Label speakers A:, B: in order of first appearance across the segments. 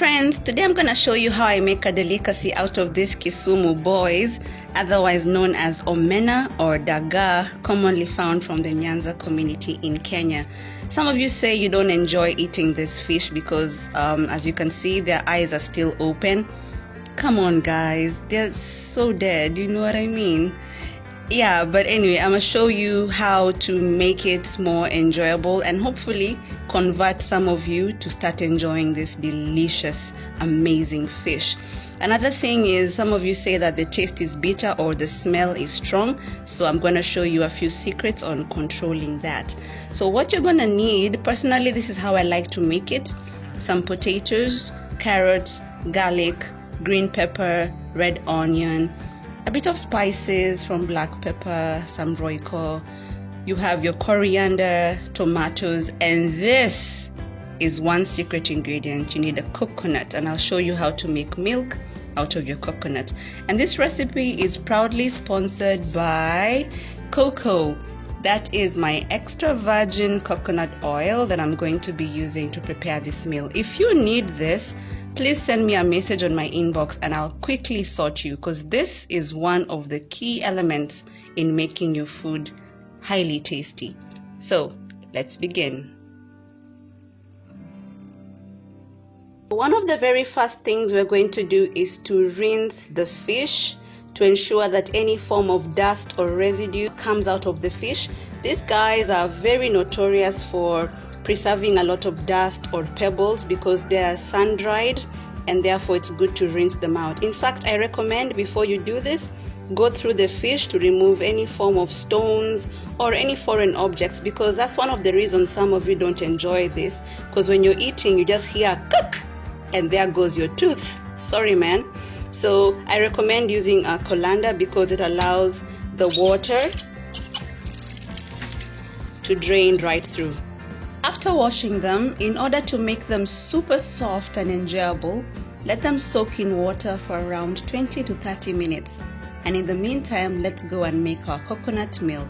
A: friends, today I'm gonna show you how I make a delicacy out of these Kisumu boys, otherwise known as omena or dagaa, commonly found from the Nyanza community in Kenya. Some of you say you don't enjoy eating this fish because as you can see, their eyes are still open. Come on guys, they're so dead, you know what I mean? Yeah, but anyway, I'm gonna show you how to make it more enjoyable and hopefully convert some of you to start enjoying this delicious, amazing fish. Another thing is, some of you say that the taste is bitter or the smell is strong, so I'm gonna show you a few secrets on controlling that. So what you're gonna need, personally this is how I like to make it: some potatoes, carrots, garlic, green pepper, red onion, a bit of spices from black pepper, some royco. You have your coriander, tomatoes, and this is one secret ingredient. You need a coconut, and I'll show you how to make milk out of your coconut. And this recipe is proudly sponsored by Cocoa. That is my extra virgin coconut oil that I'm going to be using to prepare this meal. If you need this, please send me a message on my inbox and I'll quickly sort you, because this is one of the key elements in making your food highly tasty. So let's begin. One of the very first things we're going to do is to rinse the fish to ensure that any form of dust or residue comes out of the fish. These guys are very notorious for preserving a lot of dust or pebbles because they are sun dried, and therefore it's good to rinse them out. In fact, I recommend before you do this, go through the fish to remove any form of stones or any foreign objects, because that's one of the reasons some of you don't enjoy this, because when you're eating you just hear cook and there goes your tooth. Sorry man. So I recommend using a colander because it allows the water to drain right through. After washing them, in order to make them super soft and enjoyable, let them soak in water for around 20 to 30 minutes. And in the meantime, let's go and make our coconut milk.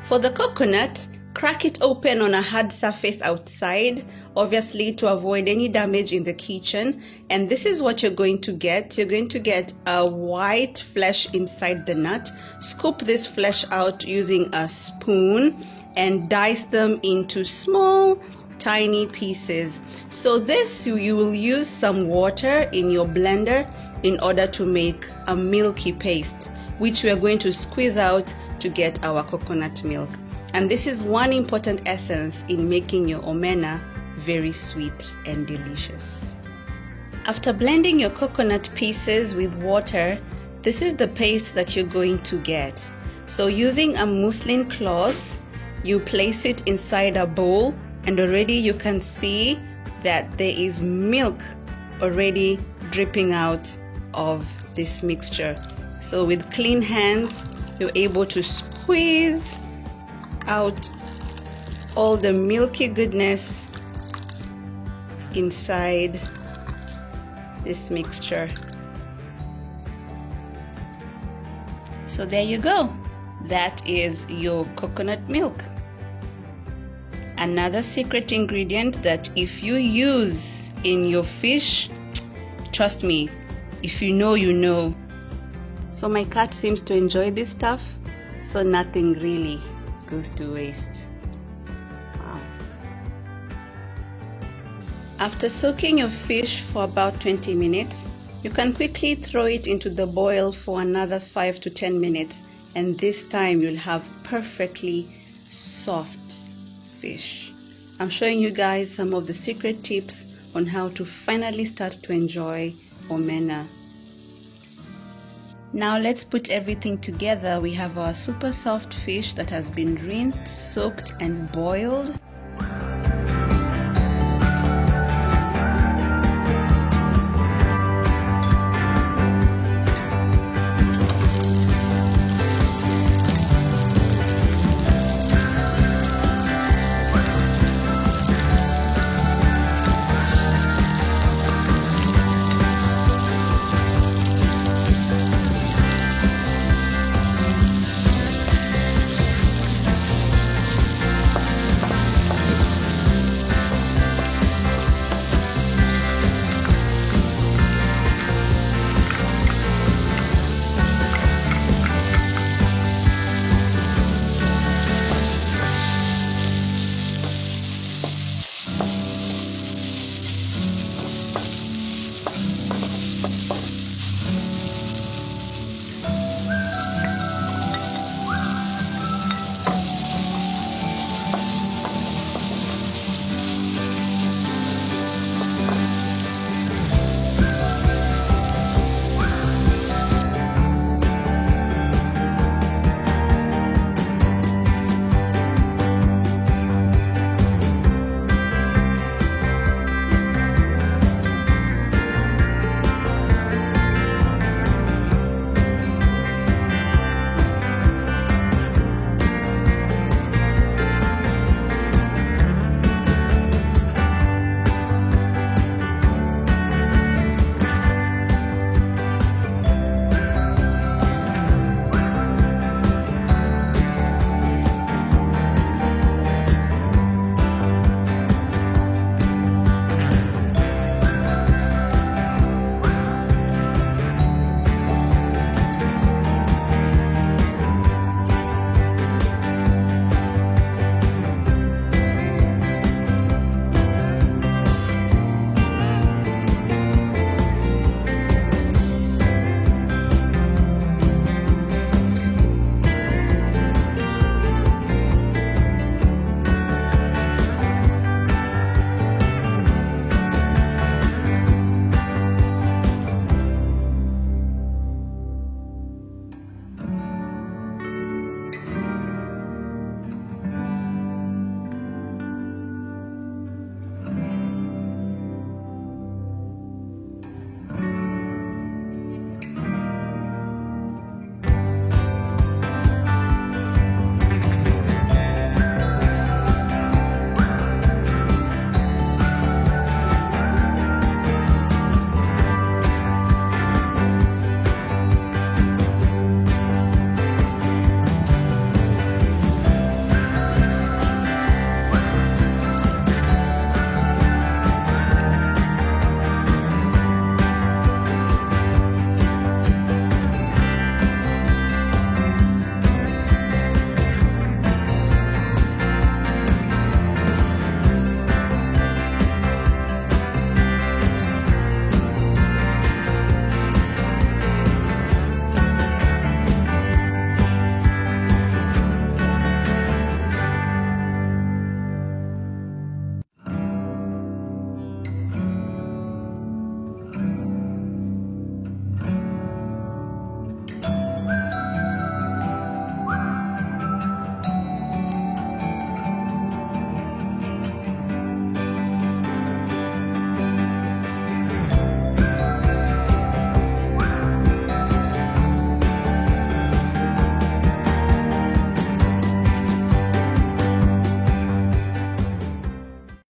A: For the coconut, crack it open on a hard surface outside, obviously to avoid any damage in the kitchen. And this is what you're going to get. You're going to get a white flesh inside the nut. Scoop this flesh out using a spoon and dice them into small tiny pieces. So this, you will use some water in your blender in order to make a milky paste, which we are going to squeeze out to get our coconut milk. And this is one important essence in making your omena very sweet and delicious. After blending your coconut pieces with water, this is the paste that you're going to get. So using a muslin cloth, you place it inside a bowl, and already you can see that there is milk already dripping out of this mixture. So with clean hands, you're able to squeeze out all the milky goodness inside this mixture. So there you go. That is your coconut milk. Another secret ingredient that if you use in your fish, trust me, if you know, you know. So my cat seems to enjoy this stuff, so nothing really goes to waste. Wow. After soaking your fish for about 20 minutes, you can quickly throw it into the boil for another 5 to 10 minutes. And this time you'll have perfectly soft fish. I'm showing you guys some of the secret tips on how to finally start to enjoy omena. Now let's put everything together. We have our super soft fish that has been rinsed, soaked and boiled.